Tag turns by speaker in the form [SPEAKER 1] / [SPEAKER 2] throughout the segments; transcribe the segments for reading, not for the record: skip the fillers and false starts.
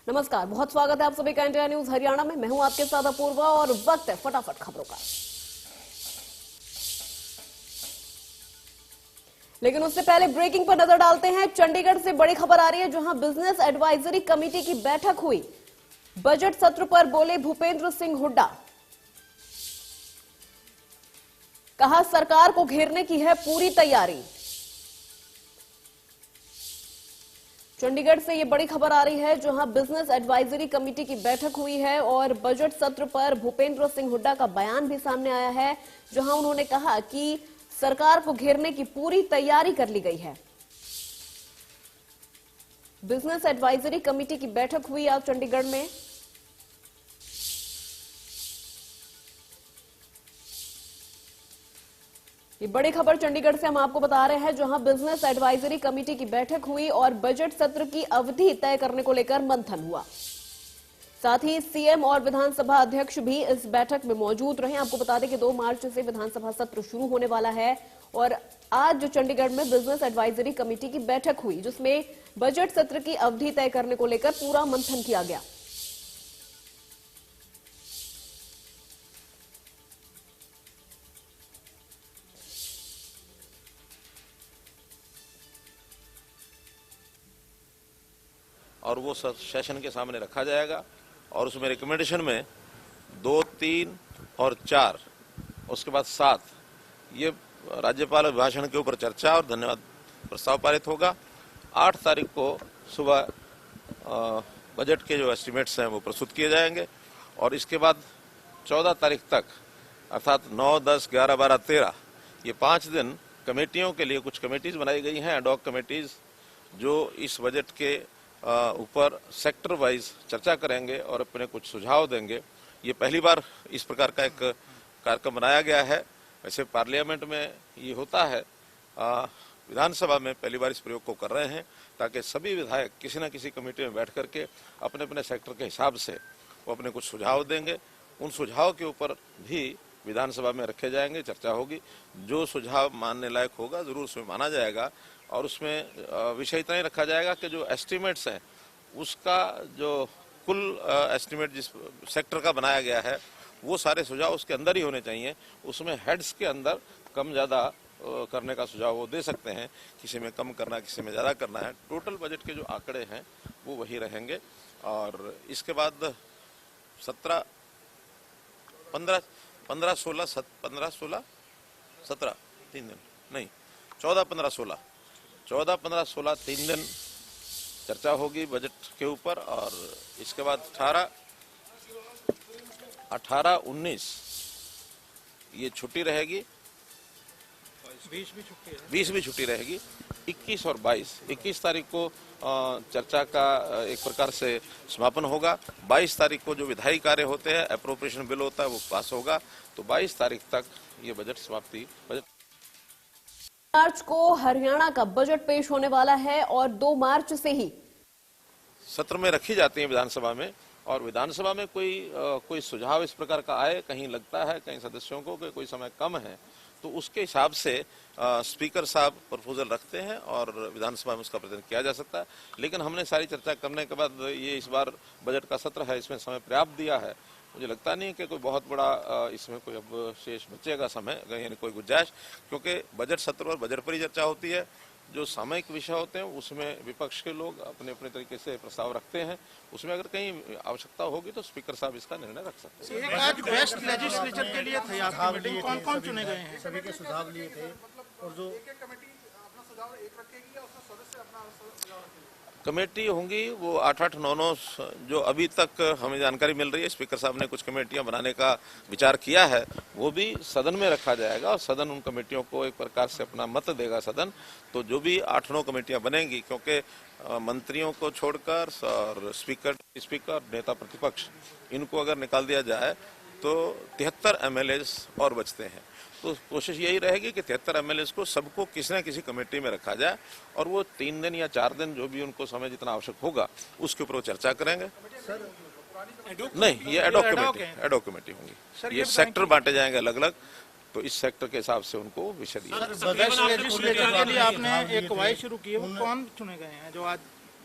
[SPEAKER 1] नमस्कार, बहुत स्वागत है आप सभी का इंडिया न्यूज हरियाणा में। मैं हूं आपके साथ अपूर्वा और वक्त है फटाफट खबरों का। लेकिन उससे पहले ब्रेकिंग पर नजर डालते हैं। चंडीगढ़ से बड़ी खबर आ रही है, जहां बिजनेस एडवाइजरी कमेटी की बैठक हुई। बजट सत्र पर बोले भूपेंद्र सिंह हुड्डा। कहा सरकार को घेरने की है पूरी तैयारी। चंडीगढ़ से ये बड़ी खबर आ रही है, जहां बिजनेस एडवाइजरी कमेटी की बैठक हुई है और बजट सत्र पर भूपेंद्र सिंह हुड्डा का बयान भी सामने आया है, जहां उन्होंने कहा कि सरकार को घेरने की पूरी तैयारी कर ली गई है। बिजनेस एडवाइजरी कमेटी की बैठक हुई आज चंडीगढ़ में। ये बड़ी खबर चंडीगढ़ से हम आपको बता रहे हैं, जहां बिजनेस एडवाइजरी कमेटी की बैठक हुई और बजट सत्र की अवधि तय करने को लेकर मंथन हुआ। साथ ही सीएम और विधानसभा अध्यक्ष भी इस बैठक में मौजूद रहे। आपको बता दें कि 2 मार्च से विधानसभा सत्र शुरू होने वाला है और आज जो चंडीगढ़ में बिजनेस एडवाइजरी कमेटी की बैठक हुई, जिसमें बजट सत्र की अवधि तय करने को लेकर पूरा मंथन किया गया।
[SPEAKER 2] और वो सेशन के सामने रखा जाएगा और उसमें रिकमेंडेशन में 2, 3 और 4, उसके बाद 7 ये राज्यपाल अभिभाषण के ऊपर चर्चा और धन्यवाद प्रस्ताव पारित होगा। 8 तारीख को सुबह बजट के जो एस्टिमेट्स हैं वो प्रस्तुत किए जाएंगे और इसके बाद 14 तारीख तक अर्थात 9, 10, 11, 12, 13 ये 5 दिन कमेटियों के लिए कुछ कमेटीज बनाई गई हैं, एडॉक कमेटीज, जो इस बजट के ऊपर सेक्टर वाइज चर्चा करेंगे और अपने कुछ सुझाव देंगे। ये पहली बार इस प्रकार का एक कार्यक्रम बनाया गया है। वैसे पार्लियामेंट में ये होता है, विधानसभा में पहली बार इस प्रयोग को कर रहे हैं, ताकि सभी विधायक किसी न किसी कमेटी में बैठ करके अपने अपने सेक्टर के हिसाब से वो अपने कुछ सुझाव देंगे। उन सुझाव के ऊपर भी विधानसभा में रखे जाएंगे, चर्चा होगी। जो सुझाव मानने लायक होगा जरूर उसमें माना जाएगा और उसमें विषय इतना ही रखा जाएगा कि जो एस्टिमेट्स हैं उसका जो कुल एस्टिमेट जिस सेक्टर का बनाया गया है वो सारे सुझाव उसके अंदर ही होने चाहिए। उसमें हेड्स के अंदर कम ज़्यादा करने का सुझाव वो दे सकते हैं, किसी में कम करना, किसी में ज़्यादा करना है। टोटल बजट के जो आंकड़े हैं वो वही रहेंगे। और इसके बाद 17, 15, 16, 17 3 दिन नहीं 14, 15, 16 3 दिन चर्चा होगी बजट के ऊपर और इसके बाद 18, 19 ये छुट्टी रहेगी, 20 भी छुट्टी रहेगी। 21 और 21 तारीख को चर्चा का एक प्रकार से समापन होगा। 22 तारीख को जो विधायी कार्य होते हैं, एप्रोप्रिएशन बिल होता है, वो पास होगा। तो 22 तारीख तक ये बजट समाप्ति।
[SPEAKER 1] मार्च को हरियाणा का बजट पेश होने वाला है और 2 मार्च से ही
[SPEAKER 2] सत्र में रखी जाती है विधानसभा में। और विधानसभा में कोई सुझाव इस प्रकार का आए, कहीं लगता है कहीं सदस्यों को कि कोई समय कम है, तो उसके हिसाब से स्पीकर साहब प्रपोजल रखते हैं और विधानसभा में उसका प्रदान किया जा सकता है। लेकिन हमने सारी चर्चा करने के बाद ये इस बार बजट का सत्र है, इसमें समय पर्याप्त दिया है। मुझे लगता नहीं कि कोई बहुत बड़ा इसमें कोई अब शेष बचेगा समय, यानी कोई गुंजाइश, क्योंकि बजट सत्र और बजट पर ही चर्चा होती है। जो सामयिक विषय होते हैं उसमें विपक्ष के लोग अपने अपने तरीके से प्रस्ताव रखते हैं, उसमें अगर कहीं आवश्यकता होगी तो स्पीकर साहब इसका निर्णय रख सकते हैं।
[SPEAKER 3] आज बेस्ट लेजिस्लेचर के लिए थे आपकी मीटिंग, कौन कौन चुने गए हैं?
[SPEAKER 4] सभी के सुझाव लिए थे और जो
[SPEAKER 2] कमेटी होंगी वो 8, 9 जो अभी तक हमें जानकारी मिल रही है, स्पीकर साहब ने कुछ कमेटियां बनाने का विचार किया है, वो भी सदन में रखा जाएगा और सदन उन कमेटियों को एक प्रकार से अपना मत देगा सदन। तो जो भी 8, 9 कमेटियां बनेंगी, क्योंकि मंत्रियों को छोड़कर और स्पीकर नेता प्रतिपक्ष इनको अगर निकाल दिया जाए तो 73 MLAs और बचते हैं। तो कोशिश यही रहेगी कि 73 MLAs को सबको किसी न किसी कमेटी में रखा जाए और वो 3 दिन या 4 दिन जो भी उनको समय जितना आवश्यक होगा उसके ऊपर वो चर्चा करेंगे। नहीं, ये एडॉक कमेटी होंगी। ये सेक्टर बांटे जाएंगे अलग अलग, तो इस सेक्टर के हिसाब से उनको विषय दिया।
[SPEAKER 3] लेजिस्लेचर के लिए आपने एक कवायद शुरू की है, वो कौन चुने गए हैं जो आज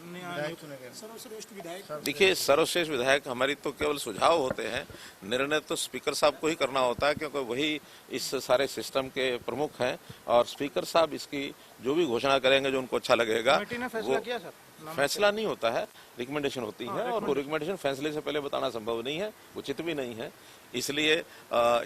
[SPEAKER 4] विधायक चुने गए।
[SPEAKER 2] देखिए, सर्वश्रेष्ठ विधायक हमारी तो केवल सुझाव होते हैं, निर्णय तो स्पीकर साहब को ही करना होता है, क्योंकि वही इस सारे सिस्टम के प्रमुख हैं और स्पीकर साहब इसकी जो भी घोषणा करेंगे जो उनको अच्छा लगेगा वो फैसला नहीं होता है, रिकमेंडेशन होती है और वो रिकमेंडेशन फैसले से पहले बताना संभव नहीं है, उचित भी नहीं है। इसलिए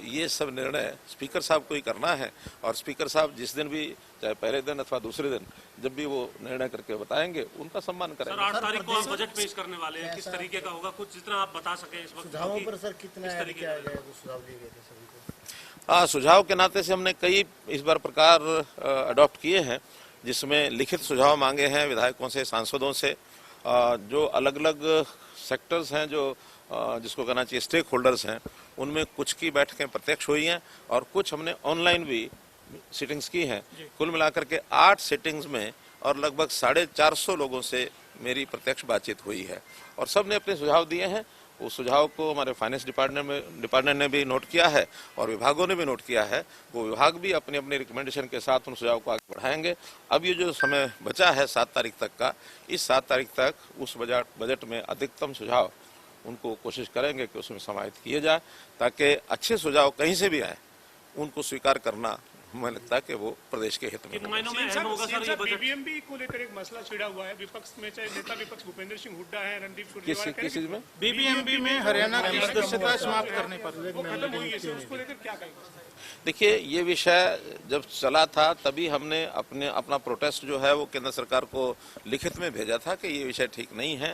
[SPEAKER 2] ये सब निर्णय स्पीकर साहब को ही करना है और स्पीकर साहब जिस दिन भी, चाहे पहले दिन अथवा दूसरे दिन, जब भी वो निर्णय करके बताएंगे उनका सम्मान करेंगे।
[SPEAKER 5] सर 8 तारीख को आप बजट पेश करने वाले हैं, किस तरीके का होगा, कुछ जितना आप बता सकें इस वक्त?
[SPEAKER 4] सुझावों पर सर कितना ऐड किया गया है, जो सुझाव दिए गए थे सभी को?
[SPEAKER 2] सुझाव के नाते से हमने कई इस बार प्रकार अडॉप्ट किए हैं, जिसमें लिखित सुझाव मांगे हैं विधायकों से, सांसदों से, जो अलग अलग सेक्टर्स हैं, जो जिसको कहना चाहिए स्टेक होल्डर्स हैं, उनमें कुछ की बैठकें प्रत्यक्ष हुई हैं और कुछ हमने ऑनलाइन भी सिटिंग्स की हैं। कुल मिलाकर के 8 सिटिंग्स में और लगभग 450 लोगों से मेरी प्रत्यक्ष बातचीत हुई है और सब ने अपने सुझाव दिए हैं। उस सुझाव को हमारे फाइनेंस डिपार्टमेंट ने भी नोट किया है और विभागों ने भी नोट किया है। वो विभाग भी अपनी अपनी रिकमेंडेशन के साथ उन सुझाव को आगे बढ़ाएंगे। अब ये जो समय बचा है 7 तारीख तक का, इस 7 तारीख तक उस बजट में अधिकतम सुझाव उनको कोशिश करेंगे कि उसमें समाहित किए जाए, ताकि अच्छे सुझाव कहीं से भी आए उनको स्वीकार करना हमें लगता है कि वो प्रदेश के हित में होगा।
[SPEAKER 3] बीबीएमबी को लेकर एक मसला छिड़ा हुआ है विपक्ष में, चाहे नेता विपक्ष भूपेंद्र सिंह हुड्डा है, रणदीप सुरजेवाला,
[SPEAKER 2] किस चीज में?
[SPEAKER 3] बीबीएमबी में हरियाणा की सदस्यता समाप्त करने पर वो खत्म हुई है, उसको लेकर क्या कहेंगे?
[SPEAKER 2] देखिए, ये विषय जब चला था तभी हमने अपना प्रोटेस्ट जो है वो केंद्र सरकार को लिखित में भेजा था कि ये विषय ठीक नहीं है।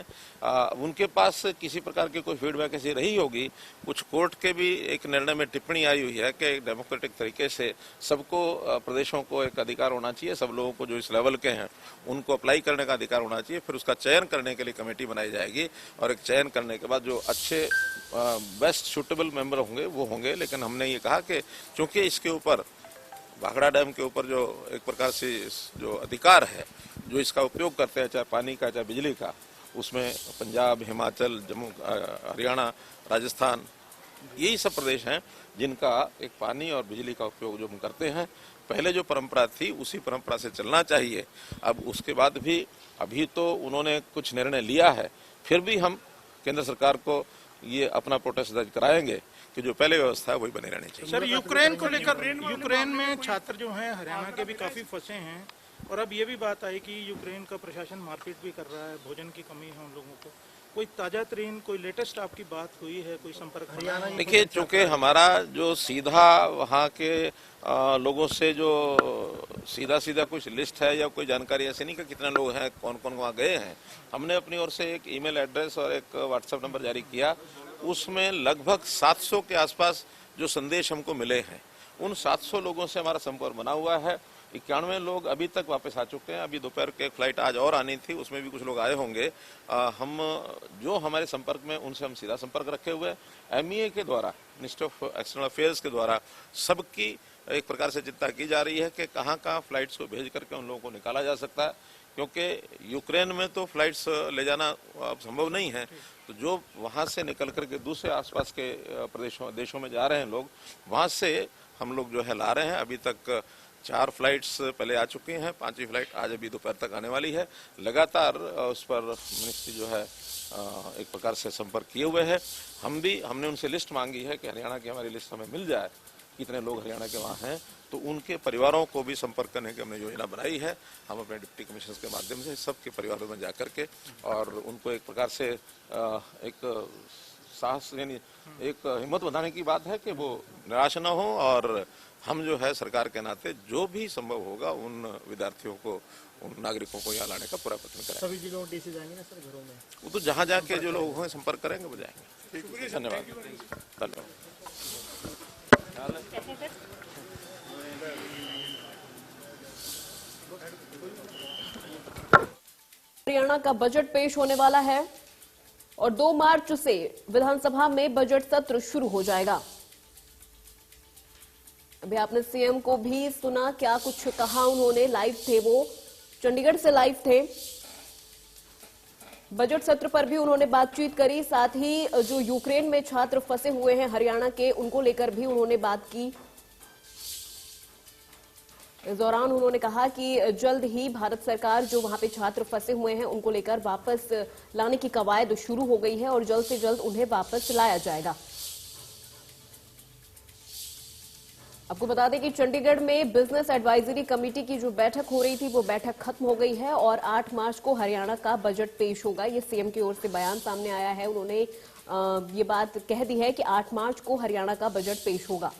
[SPEAKER 2] उनके पास किसी प्रकार की कोई फीडबैक ऐसी रही होगी। कुछ कोर्ट के भी एक निर्णय में टिप्पणी आई हुई है कि डेमोक्रेटिक तरीके से सबको, प्रदेशों को एक अधिकार होना चाहिए, सब लोगों को जो इस लेवल के हैं उनको अप्लाई करने का अधिकार होना चाहिए। फिर उसका चयन करने के लिए कमेटी बनाई जाएगी और एक चयन करने के बाद जो अच्छे बेस्ट सूटेबल मेंबर होंगे वो होंगे। लेकिन हमने ये कहा कि चूंकि इसके ऊपर भाखड़ा डैम के ऊपर जो एक प्रकार से जो अधिकार है, जो इसका उपयोग करते हैं, चाहे पानी का चाहे बिजली का, उसमें पंजाब, हिमाचल, जम्मू, हरियाणा, राजस्थान, यही सब प्रदेश हैं जिनका एक पानी और बिजली का उपयोग जो हम करते हैं, पहले जो परंपरा थी उसी परंपरा से चलना चाहिए। अब उसके बाद भी अभी तो उन्होंने कुछ निर्णय लिया है, फिर भी हम केंद्र सरकार को ये अपना प्रोटेस्ट दर्ज कराएंगे कि जो पहले व्यवस्था है वही बनी रहनी चाहिए।
[SPEAKER 3] सर यूक्रेन को लेकर, यूक्रेन में छात्र जो हैं हरियाणा के भी काफी फंसे हैं और अब ये भी बात आई कि यूक्रेन का प्रशासन मारपीट भी कर रहा है, भोजन की कमी है उन लोगों को। कोई ताजा तरीन, कोई लेटेस्ट आपकी बात हुई है, कोई संपर्क?
[SPEAKER 2] देखिए, चूंकि हमारा जो सीधा वहाँ के लोगों से जो सीधा कुछ लिस्ट है या कोई जानकारी ऐसी नहीं कि कितने लोग हैं, कौन कौन वहाँ गए हैं। हमने अपनी ओर से एक ईमेल एड्रेस और एक व्हाट्सएप नंबर जारी किया, उसमें लगभग 700 के आसपास जो संदेश हमको मिले हैं, उन 700 लोगों से हमारा संपर्क बना हुआ है। 91 लोग अभी तक वापस आ चुके हैं। अभी दोपहर के एक फ्लाइट आज और आनी थी, उसमें भी कुछ लोग आए होंगे। हम जो हमारे संपर्क में उनसे हम सीधा संपर्क रखे हुए, MEA के द्वारा, मिनिस्ट्री ऑफ एक्सटर्नल अफेयर्स के द्वारा सबकी एक प्रकार से चिंता की जा रही है कि कहाँ फ्लाइट्स को भेज करके उन लोगों को निकाला जा सकता है, क्योंकि यूक्रेन में तो फ्लाइट्स ले जाना अब संभव नहीं है। तो जो वहाँ से निकल करके दूसरे आसपास के देशों में जा रहे हैं लोग, वहाँ से हम लोग जो है ला रहे हैं। अभी तक 4 फ्लाइट्स पहले आ चुकी हैं, 5वीं फ्लाइट आज अभी दोपहर तक आने वाली है। लगातार उस पर मिनिस्ट्री जो है एक प्रकार से संपर्क किए हुए है। हमने उनसे लिस्ट मांगी है कि हरियाणा की हमारी लिस्ट हमें मिल जाए, कितने लोग हरियाणा के वहाँ हैं, तो उनके परिवारों को भी संपर्क करने की हमने योजना बनाई है। हम अपने डिप्टी कमिश्नर के माध्यम से सबके परिवारों में जाकर के और उनको एक प्रकार से एक साहस, यानी एक हिम्मत बढ़ाने की बात है कि वो निराश न हो और हम जो है सरकार के नाते जो भी संभव होगा उन विद्यार्थियों को, उन नागरिकों को यहाँ लाने का पूरा प्रयत्न करें।
[SPEAKER 4] सभी जिलों में DC जाएंगे ना सर, घरों में?
[SPEAKER 2] वो तो जहाँ जाके जो लोग होंगे संपर्क करेंगे वो जाएंगे। धन्यवाद।
[SPEAKER 1] हरियाणा का बजट पेश होने वाला है और 2 मार्च से विधानसभा में बजट सत्र शुरू हो जाएगा। अभी आपने सीएम को भी सुना, क्या कुछ कहा उन्होंने, लाइव थे वो, चंडीगढ़ से लाइव थे। बजट सत्र पर भी उन्होंने बातचीत करी, साथ ही जो यूक्रेन में छात्र फंसे हुए हैं हरियाणा के, उनको लेकर भी उन्होंने बात की। इस दौरान उन्होंने कहा कि जल्द ही भारत सरकार जो वहां पे छात्र फंसे हुए हैं उनको लेकर वापस लाने की कवायद शुरू हो गई है और जल्द से जल्द उन्हें वापस लाया जाएगा। आपको बता दें कि चंडीगढ़ में बिजनेस एडवाइजरी कमेटी की जो बैठक हो रही थी वो बैठक खत्म हो गई है और 8 मार्च को हरियाणा का बजट पेश होगा। ये सीएम की ओर से बयान सामने आया है। उन्होंने ये बात कह दी है कि 8 मार्च को हरियाणा का बजट पेश होगा।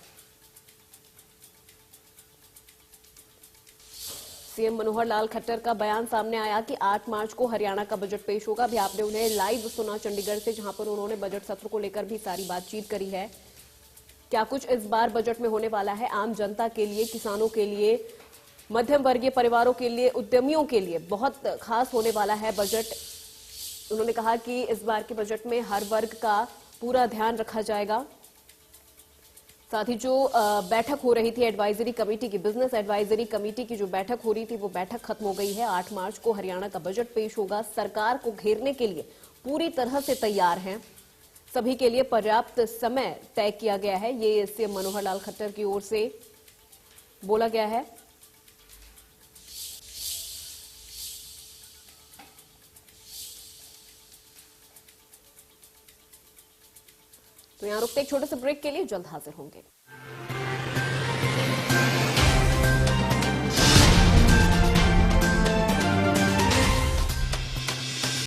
[SPEAKER 1] सीएम मनोहर लाल खट्टर का बयान सामने आया कि 8 मार्च को हरियाणा का बजट पेश होगा। अभी आपने उन्हें लाइव सुना चंडीगढ़ से, जहां पर उन्होंने बजट सत्र को लेकर भी सारी बातचीत करी है। क्या कुछ इस बार बजट में होने वाला है आम जनता के लिए, किसानों के लिए, मध्यम वर्गीय परिवारों के लिए, उद्यमियों के लिए बहुत खास होने वाला है बजट। उन्होंने कहा कि इस बार के बजट में हर वर्ग का पूरा ध्यान रखा जाएगा। साथ ही जो बैठक हो रही थी एडवाइजरी कमेटी की, बिजनेस एडवाइजरी कमेटी की जो बैठक हो रही थी वो बैठक खत्म हो गई है। 8 मार्च को हरियाणा का बजट पेश होगा। सरकार को घेरने के लिए पूरी तरह से तैयार हैं। सभी के लिए पर्याप्त समय तय किया गया है। ये सीएम मनोहर लाल खट्टर की ओर से बोला गया है। तो यहां रुकते एक छोटे से ब्रेक के लिए, जल्द हाजिर होंगे।